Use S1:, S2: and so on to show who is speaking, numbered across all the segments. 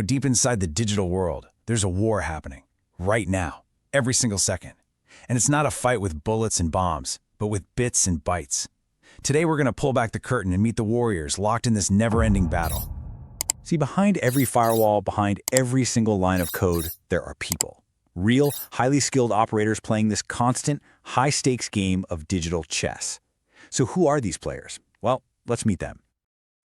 S1: deep inside the digital world, there's a war happening. Right now. Every single second. And it's not a fight with bullets and bombs, but with bits and bytes. Today we're going to pull back the curtain and meet the warriors locked in this never-ending battle. See, behind every firewall, behind every single line of code, there are people. Real, highly skilled operators playing this constant, high-stakes game of digital chess. So who are these players? Well, let's meet them.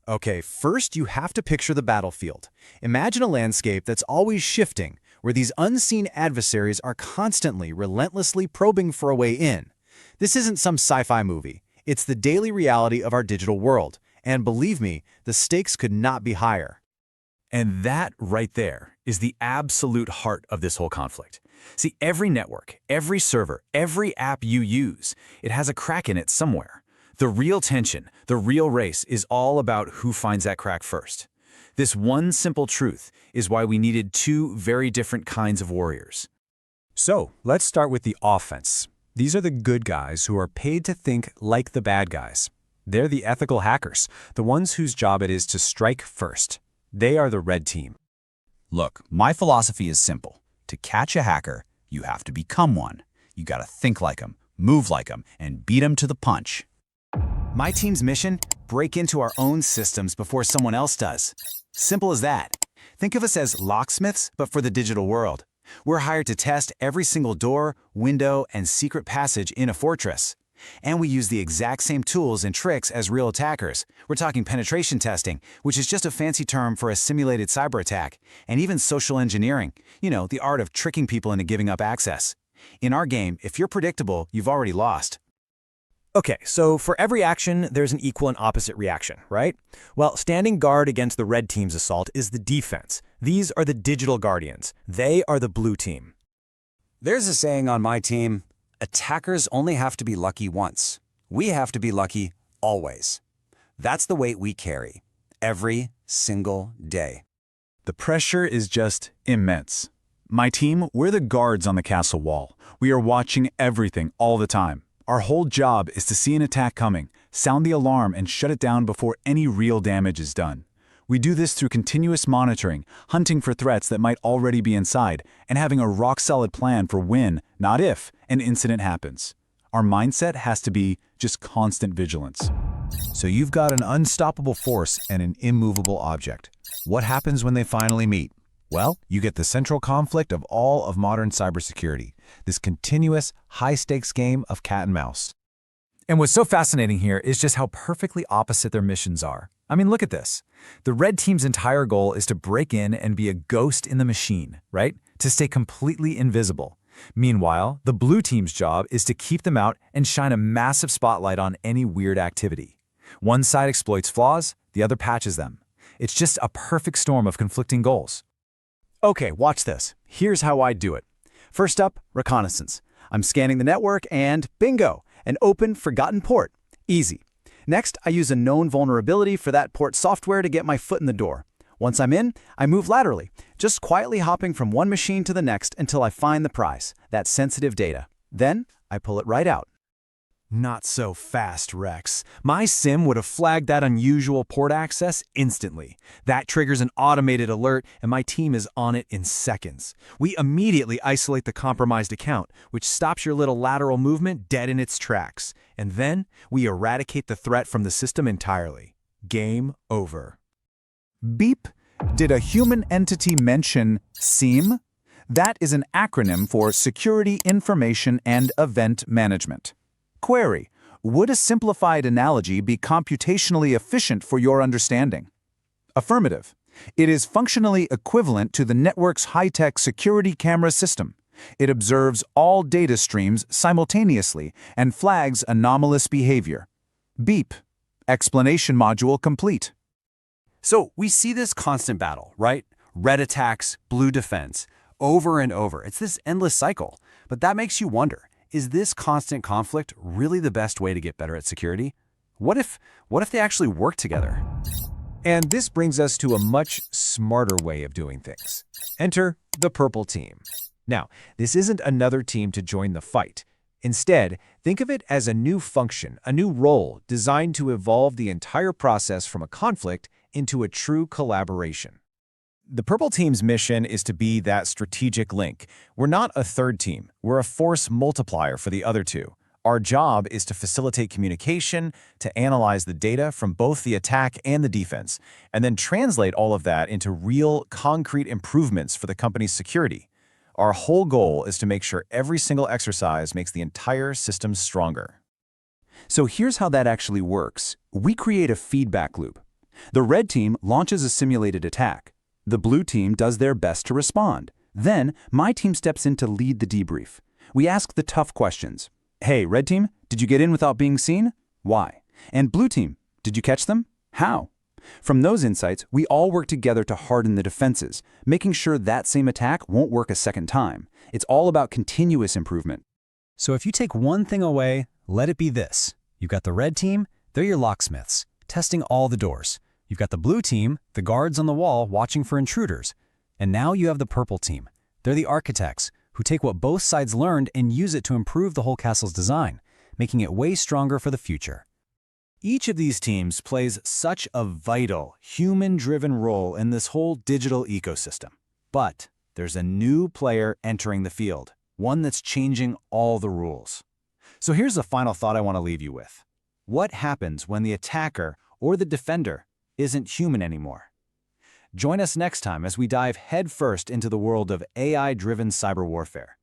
S2: Okay, first you have to picture the battlefield. Imagine a landscape that's always shifting, where these unseen adversaries are constantly, relentlessly probing for a way in. This isn't some sci-fi movie. It's the daily reality of our digital world. And believe me, the stakes could not be higher.
S1: And that right there is the absolute heart of this whole conflict. See, every network, every server, every app you use, it has a crack in it somewhere. The real tension, the real race is all about who finds that crack first. This one simple truth is why we needed two very different kinds of warriors.
S2: So, let's start with the offense. These are the good guys who are paid to think like the bad guys. They're the ethical hackers, the ones whose job it is to strike first. They are the red team.
S3: Look, my philosophy is simple. To catch a hacker, you have to become one. You gotta think like them, move like them, and beat them to the punch.
S2: My team's mission? Break into our own systems before someone else does. Simple as that. Think of us as locksmiths, but for the digital world. We're hired to test every single door, window, and secret passage in a fortress. And we use the exact same tools and tricks as real attackers. We're talking penetration testing, which is just a fancy term for a simulated cyber attack, and even social engineering, the art of tricking people into giving up access. In our game, if you're predictable, you've already lost.
S4: Okay, so for every action, there's an equal and opposite reaction, right? Well, standing guard against the red team's assault is the defense. These are the digital guardians. They are the blue team.
S5: There's a saying on my team, attackers only have to be lucky once. We have to be lucky always. That's the weight we carry, every single day.
S1: The pressure is just immense. My team, we're the guards on the castle wall. We are watching everything all the time. Our whole job is to see an attack coming, sound the alarm, and shut it down before any real damage is done. We do this through continuous monitoring, hunting for threats that might already be inside, and having a rock-solid plan for when, not if, an incident happens. Our mindset has to be just constant vigilance.
S6: So you've got an unstoppable force and an immovable object. What happens when they finally meet? Well, you get the central conflict of all of modern cybersecurity, this continuous, high-stakes game of cat and mouse.
S4: And what's so fascinating here is just how perfectly opposite their missions are. I mean, look at this. The red team's entire goal is to break in and be a ghost in the machine, right? To stay completely invisible. Meanwhile, the blue team's job is to keep them out and shine a massive spotlight on any weird activity. One side exploits flaws, the other patches them. It's just a perfect storm of conflicting goals.
S2: Okay, watch this. Here's how I do it. First up, reconnaissance. I'm scanning the network and bingo, an open, forgotten port. Easy. Next, I use a known vulnerability for that port software to get my foot in the door. Once I'm in, I move laterally, just quietly hopping from one machine to the next until I find the prize, that sensitive data. Then, I pull it right out.
S4: Not so fast, Rex. My SIEM would have flagged that unusual port access instantly. That triggers an automated alert, and my team is on it in seconds. We immediately isolate the compromised account, which stops your little lateral movement dead in its tracks. And then, we eradicate the threat from the system entirely. Game over.
S7: Beep. Did a human entity mention SIEM? That is an acronym for Security Information and Event Management. Query: would a simplified analogy be computationally efficient for your understanding? Affirmative. It is functionally equivalent to the network's high-tech security camera system. It observes all data streams simultaneously and flags anomalous behavior. Beep. Explanation module complete.
S2: So we see this constant battle, right? Red attacks, blue defense, over and over. It's this endless cycle. But that makes you wonder, is this constant conflict really the best way to get better at security? What if they actually work together?
S6: And this brings us to a much smarter way of doing things. Enter the purple team. Now, this isn't another team to join the fight. Instead, think of it as a new function, a new role designed to evolve the entire process from a conflict into a true collaboration. The purple team's mission is to be that strategic link. We're not a third team. We're a force multiplier for the other two. Our job is to facilitate communication, to analyze the data from both the attack and the defense, and then translate all of that into real, concrete improvements for the company's security. Our whole goal is to make sure every single exercise makes the entire system stronger.
S8: So here's how that actually works. We create a feedback loop. The red team launches a simulated attack. The blue team does their best to respond. Then, my team steps in to lead the debrief. We ask the tough questions. Hey, red team, did you get in without being seen? Why? And blue team, did you catch them? How? From those insights, we all work together to harden the defenses, making sure that same attack won't work a second time. It's all about continuous improvement.
S5: So if you take one thing away, let it be this. You've got the red team, they're your locksmiths, testing all the doors. You've got the blue team, the guards on the wall watching for intruders. And now you have the purple team. They're the architects, who take what both sides learned and use it to improve the whole castle's design, making it way stronger for the future.
S2: Each of these teams plays such a vital, human-driven role in this whole digital ecosystem. But there's a new player entering the field, one that's changing all the rules. So here's the final thought I want to leave you with. What happens when the attacker or the defender isn't human anymore? Join us next time as we dive headfirst into the world of AI-driven cyber warfare.